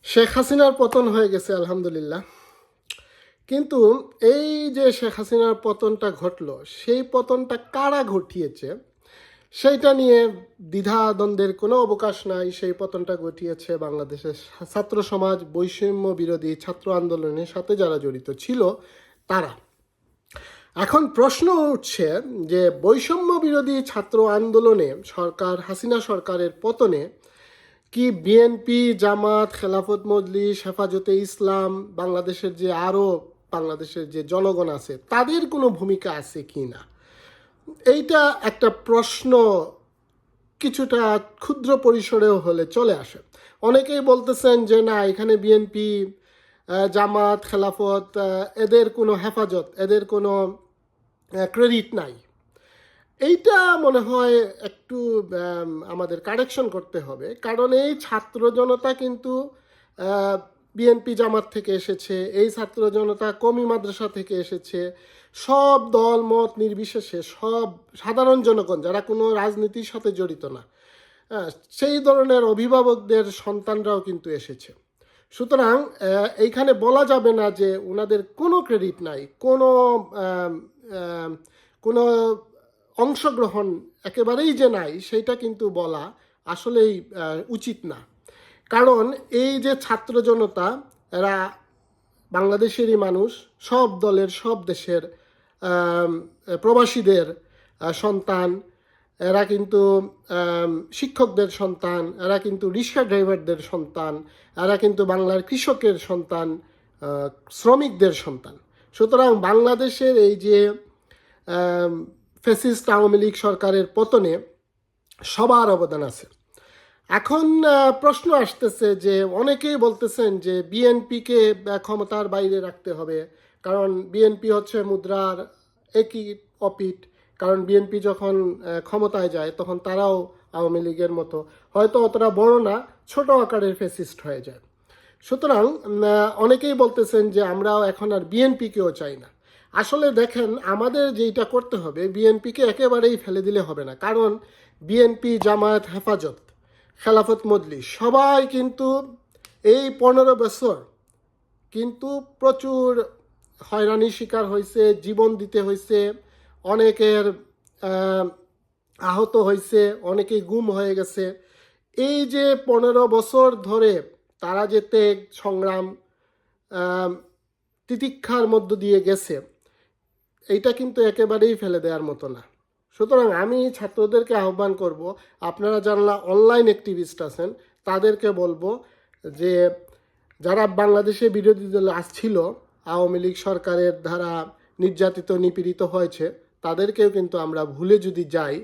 শেখ হাসিনার পতন হয়ে গেছে আলহামদুলিল্লাহ। কিন্তু এই যে শেখ হাসিনার পতনটা ঘটলো, সেই পতনটা কারা ঘটিয়েছে সেইটা নিয়ে দ্বিধাদ্বন্দ্বের কোনো অবকাশ নাই। সেই পতনটা ঘটিয়েছে বাংলাদেশের ছাত্র সমাজ, বৈষম্য বিরোধী ছাত্র আন্দোলনের সাথে যারা জড়িত ছিল তারা। এখন প্রশ্ন উঠছে যে বৈষম্য বিরোধী ছাত্র আন্দোলনে হাসিনা সরকারের পতনে কি বিএনপি, জামাত, খেলাফত মজলিস, হেফাজতে ইসলাম, বাংলাদেশের যে জনগণ আছে তাদের কোনো ভূমিকা আছে কি না, এইটা একটা প্রশ্ন কিছুটা ক্ষুদ্র পরিসরেও হলে চলে আসে। অনেকেই বলতেছেন যে না, এখানে বিএনপি, জামাত, খেলাফত এদের কোনো হেফাজত, এদের কোনো ক্রেডিট নাই। এইটা মনে হয় একটু আমাদের কারেকশন করতে হবে, কারণ এই ছাত্র জনতা কিন্তু বিএনপি জামাত থেকে এসেছে, এই ছাত্র জনতা কওমি মাদ্রাসা থেকে এসেছে। সব দল মত নির্বিশেষে সব সাধারণ জনগণ যারা কোনো রাজনীতির সাথে জড়িত না, সেই ধরনের অভিভাবকদের সন্তানরাও কিন্তু এসেছে। সুতরাং এইখানে বলা যাবে না যে ওনাদের কোনো ক্রেডিট নাই, কোনো অংশগ্রহণ একেবারেই যে নাই, সেইটা কিন্তু বলা আসলেই উচিত না। কারণ এই যে ছাত্র জনতা, এরা বাংলাদেশেরই মানুষ, সব দলের সব দেশের প্রবাসীদের সন্তান, এরা কিন্তু শিক্ষকদের সন্তান, এরা কিন্তু রিক্সা ড্রাইভারদের সন্তান, এরা কিন্তু বাংলার কৃষকের সন্তান, শ্রমিকদের সন্তান। সুতরাং বাংলাদেশের এই যে ফ্যাসিস্ট আওয়ামী লীগ সরকারের পতনে সবার অবদান আছে। এখন প্রশ্ন আসতেছে যে অনেকেই বলতেছেন যে বিএনপিকে ক্ষমতার বাইরে রাখতে হবে, কারণ বিএনপি হচ্ছে মুদ্রার একই অপিঠ। কারণ বিএনপি যখন ক্ষমতায় যায় তখন তারাও আওয়ামী লীগের মতো, হয়তো অতটা বড় না, ছোট আকারের ফ্যাসিস্ট হয়ে যায়। সুতরাং অনেকেই বলতেছেন যে আমরাও এখন আর বিএনপিকেও চাই না। আসলে দেখেন, আমাদের যেটা করতে হবে, বিএনপিকে একেবারেই ফেলে দিলে হবে না, কারণ বিএনপি, জামায়াত, হেফাজত, খেলাফত মজলিস সবাই কিন্তু এই 15 বছর কিন্তু প্রচুর হয়রানির শিকার হয়েছে, জীবন দিতে হয়েছে, অনেকের আহত হয়েছে, অনেকেই গুম হয়ে গেছে। এই যে 15 বছর ধরে তারা যে ত্যাগ, সংগ্রাম, তিতিক্ষার মধ্য দিয়ে গেছে, এইটা কিন্তু একেবারেই ফেলে দেওয়ার মতো না। সুতরাং আমি ছাত্রদেরকে আহ্বান করব, আপনারা যারা অনলাইন অ্যাক্টিভিস্ট আছেন তাদেরকে বলবো যে যারা বাংলাদেশে বিরোধী দল আসছিল, আওয়ামী লীগ সরকারের দ্বারা নির্যাতিত নিপীড়িত হয়েছে, তাদেরকেও কিন্তু আমরা ভুলে যদি যাই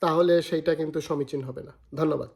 তাহলে সেইটা কিন্তু সমীচীন হবে না। ধন্যবাদ।